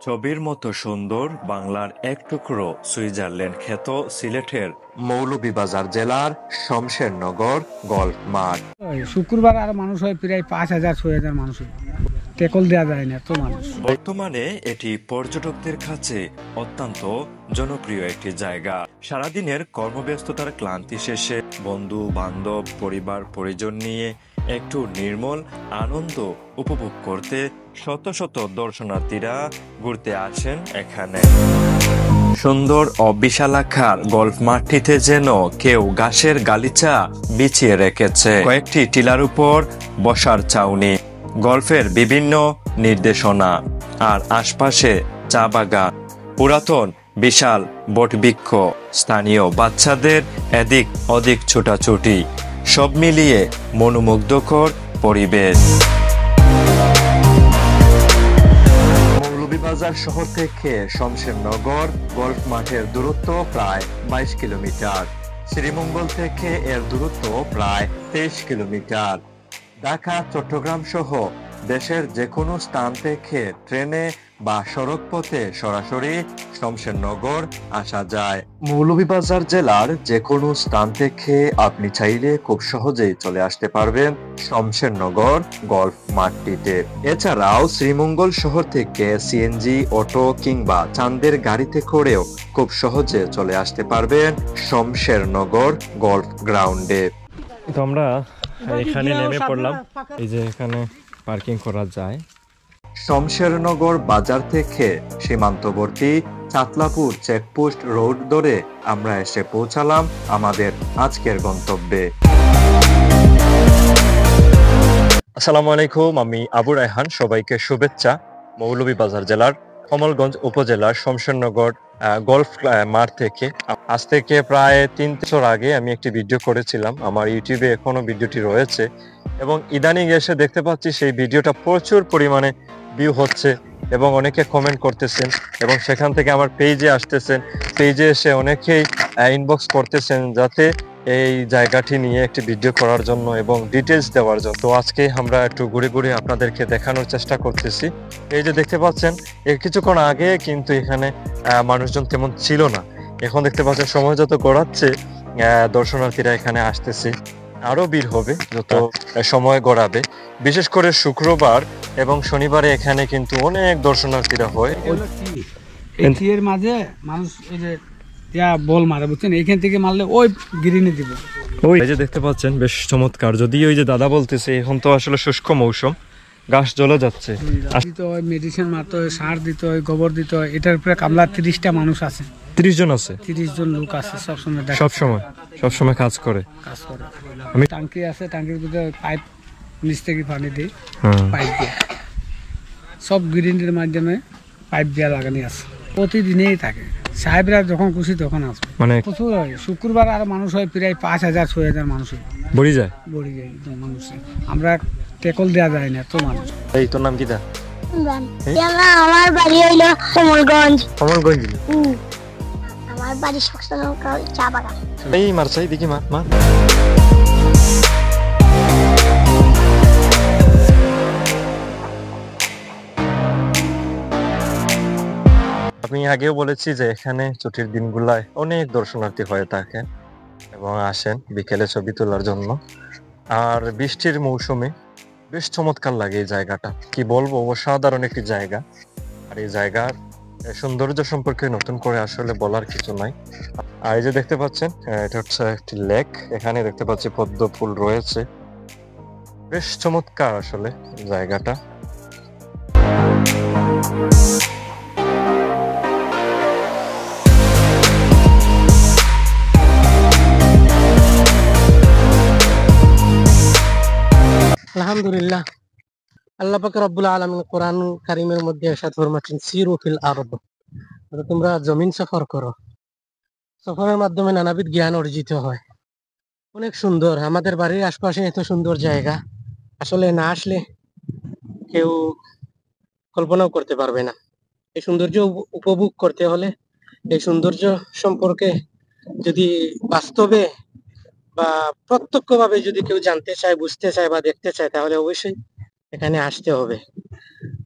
ছবির মতো সুন্দর বাংলার এক টুকরো সুইজারল্যান্ড খ্যাত সিলেটের মৌলভীবাজার জেলার শমশেরনগর গল্ফ মাঠ। শুক্রবার আর মানুষ হয় প্রায় 5,000-6,000 মানুষ হয়। টেকল দেওয়া যায় না তো মানুষ। বর্তমানে এটি পর্যটকদের কাছে অত্যন্ত জনপ্রিয় একটি জায়গা। সারাদিনের কর্মব্যস্ততার ক্লান্তি শেষে বন্ধু বান্ধব পরিবার পরিজন নিয়ে একটু নির্মল আনন্দ উপভোগ করতে শত শত দর্শনার্থীরা ঘুরতে আসেন এখানে। সুন্দর ও বিশালাকার গল্ফ মাঠটিতে যেন কেউ ঘাসের গালিচা বিছিয়ে রেখেছে, কয়েকটি টিলার উপর বসার ছাউনি, গল্ফের বিভিন্ন নির্দেশনা আর আশপাশে চা বাগান, পুরাতন বিশাল বটবৃক্ষ, স্থানীয় বাচ্চাদের এদিক ওদিক ছোটাছুটি, সব মিলিয়ে মনোমুগ্ধকর পরিবেশ। মৌলভীবাজার শহর থেকে শমশেরনগর গল্ফ মাঠের দূরত্ব প্রায় 22 কিলোমিটার। শ্রীমঙ্গল থেকে এর দূরত্ব প্রায় 23 কিলোমিটার। ঢাকা চট্টগ্রাম সহ দেশের যে কোনো স্থান থেকে ট্রেনে বা সড়ক পথে সরাসরি শমশেরনগর আসা যায়। মৌলভীবাজার জেলার যে কোনো স্থান থেকে আপনি চাইলে খুব সহজেই চলে আসতে পারবেন শমশেরনগর গল্ফ মাঠটিতে। এছাড়াও শ্রীমঙ্গল শহর থেকে সিএনজি, অটো কিংবা চাঁদের গাড়িতে করেও খুব সহজে চলে আসতে পারবেন শমশেরনগর গল্ফ গ্রাউন্ডে। তো আমরা এখানে নেমে পড়লাম, এই যে এখানে পার্কিং করা যায়। শমশেরনগর বাজার থেকে সীমান্তবর্তী চাতলাপুর চেকপোস্ট রোড ধরে আমরা এসে পৌঁছালাম আমাদের আজকের গন্তব্যে। আসসালামু আলাইকুম, আমি আবু রায়হান। সবাইকে শুভেচ্ছা। মৌলভীবাজার জেলার কমলগঞ্জ উপজেলার শমশেরনগর গল্ফ মাঠ থেকে। আজ থেকে প্রায় 3 বছর আগে আমি একটি ভিডিও করেছিলাম, আমার ইউটিউবে এখনো ভিডিওটি রয়েছে এবং ইদানিং এসে দেখতে পাচ্ছি সেই ভিডিওটা প্রচুর পরিমাণে ভিউ হচ্ছে এবং অনেকে কমেন্ট করতেছেন এবং সেখান থেকে আমার পেজে আসতেছেন। পেজে এসে অনেকেই ইনবক্স করতেছেন যাতে এই জায়গাটি নিয়ে একটি ভিডিও করার জন্য এবং ডিটেলস দেওয়ার জন্য। তো আজকে আমরা একটু ঘুরে ঘুরে আপনাদেরকে দেখানোর চেষ্টা করতেছি। এই যে দেখতে পাচ্ছেন, এর কিছুক্ষণ আগে কিন্তু এখানে মানুষজন তেমন ছিল না। এখন দেখতে পাচ্ছেন সময় যত গড়াচ্ছে দর্শনার্থীরা এখানে আসতেছে, আরো ভিড় হবে যত সময় গড়াবে। বিশেষ করে শুক্রবার এবং শনিবারে এখানে কিন্তু অনেক দর্শনার্থীরা হয়। এর মাঝে মানুষ এই যে বল মারে, বুঝছেন, এইখান থেকে মারলে ওই গ্রিনে দিব। ওই যে দেখতে পাচ্ছেন বেশ চমৎকার। যদি ওই যে দাদা বলতেছে এখন তো আসলে শুষ্ক মৌসুম, ঘাস জ্বলে যাচ্ছে, মেডিসিন মারতে হয়, সার দিতে হয়, গোবর দিতে হয়। এটার উপরে কামলা 30টা মানুষ আছে, 30 জন আছে, 30 জন লোক আছে সবসময় কাজ করে। আমি টাঙ্কি আছে, টাঙ্কির ভিতরে পাইপ নিচ থেকে পানি দিই, পাইপ দিয়ে সব গ্রিনের মাধ্যমে পাইপ দেওয়া লাগানি আছে, প্রতিদিনেই থাকে। সাহেবরা যখন খুশি তখন আসবে, মানে প্রচুর হয়। শুক্রবার আর মানুষ হয় প্রায় 5,000-6,000 মানুষ হয়, বড়ি যায় মানুষ। আমরা টেকল দেওয়া যায় না তো মানুষ। এই তোর নাম কি? আমার বাড়ি হইলো কমলগঞ্জ। আমার বাড়ি শমশেরনগর চা বাগান। এই মারছাই দেখি মার। আমি আগেও বলেছি যে এখানে ছুটির দিনগুলায় অনেক দর্শনার্থী হয়ে থাকে এবং আসেন বিকেলে ছবি তোলার জন্য। আর বৃষ্টির মৌসুমে বেশ চমৎকার লাগে এই জায়গাটা, কি বলবো, অসাধারণ একটি জায়গা। আর এই জায়গার সৌন্দর্য সম্পর্কে নতুন করে আসলে বলার কিছু নাই। আর এই যে দেখতে পাচ্ছেন, এটা হচ্ছে একটি লেক। এখানে দেখতে পাচ্ছি পদ্ম ফুল রয়েছে, বেশ চমৎকার আসলে জায়গাটা। আলহামদুলিল্লাহ, আল্লাহ পাক রব্বুল আলামিন কোরআন কারীমের মধ্যে ইরশাদ ফরমাচ্ছেন, সিরু ফিল আরদ, তোমরা জমিন সফর করো। সফরের মাধ্যমে নানাবিধ জ্ঞান অর্জিত হয়। অনেক সুন্দর আমাদের বাড়ির আশপাশে এত সুন্দর জায়গা, আসলে না আসলে কেউ কল্পনাও করতে পারবে না। এই সৌন্দর্য উপভোগ করতে হলে, এই সৌন্দর্য সম্পর্কে যদি বাস্তবে বা প্রত্যক্ষভাবে যদি কেউ জানতে চায়, বুঝতে চায় বা দেখতে চায়, তাহলে অবশ্যই এখানে আসতে হবে।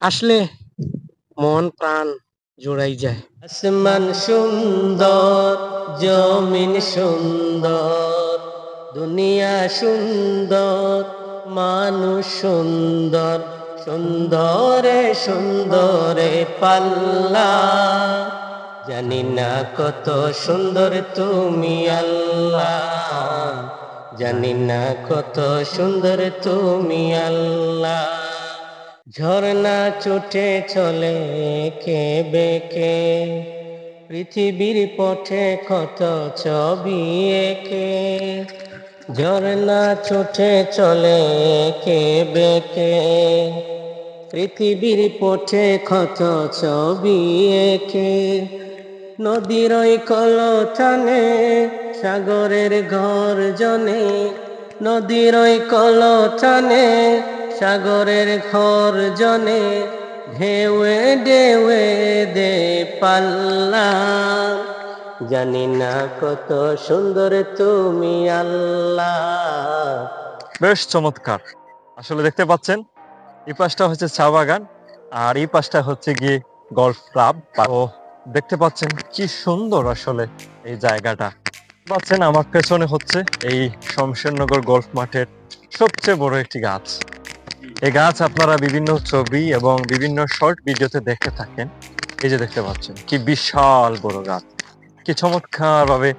আসলে মন প্রাণ জোড়াই যায়। আসমান সুন্দর, জমিন সুন্দর, দুনিয়া সুন্দর, মানুষ সুন্দর, সুন্দরে সুন্দরে পাল্লা। জানি না কত সুন্দর তুমি আল্লাহ, জানি না কত সুন্দর তুমি আল্লাহ। ঝর্ণা ছুটে চলে কে বেকে, পৃথিবীর পথে কত ছবি এঁকে। ঝর্ণা ছুটে চলে কে বেকে, পৃথিবীর পথে কত ছবি এঁকে। নদীর ওই কলতানে সাগরের গর্জনে, নদীর ওই কলতানে সাগরের গর্জনে, ঢেউয়ে ঢেউয়ে দে পাল্লা। জানি না কত সুন্দর তুমি আল্লাহ। বেশ চমৎকার। আসলে দেখতে পাচ্ছেন এই পাশটা হচ্ছে চা বাগান আর এই পাশটা হচ্ছে গিয়ে গলফ ক্লাব। ও দেখতে পাচ্ছেন কি সুন্দর আসলে এই জায়গাটা। পাচ্ছেন আমার পেছনে হচ্ছে এই শমশেরনগর গলফ মাঠের সবচেয়ে বড় একটি গাছ। এই গাছ আপনারা বিভিন্ন ছবি এবং বিভিন্ন শর্ট ভিডিওতে দেখে থাকেন। এই যে দেখতে পাচ্ছেন কি বিশাল বড় গাছ, কি চমৎকার ভাবে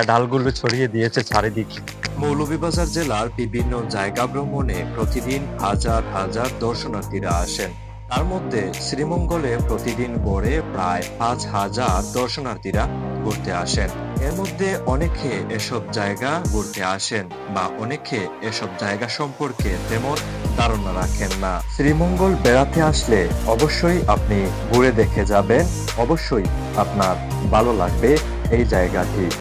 ডালগুলো ছড়িয়ে দিয়েছে চারিদিকে। মৌলভীবাজার জেলার বিভিন্ন জায়গা ভ্রমণে প্রতিদিন হাজার হাজার দর্শনার্থীরা আসেন। তার মধ্যে শ্রীমঙ্গলে প্রতিদিন গড়ে প্রায় 5,000 দর্শনার্থীরা ঘুরতে আসেন। এর মধ্যে অনেকে এসব জায়গা ঘুরতে আসেন বা অনেকে এসব জায়গা সম্পর্কে তেমন ধারণা রাখেন না। শ্রীমঙ্গল বেড়াতে আসলে অবশ্যই আপনি ঘুরে দেখে যাবেন, অবশ্যই আপনার ভালো লাগবে এই জায়গাটি।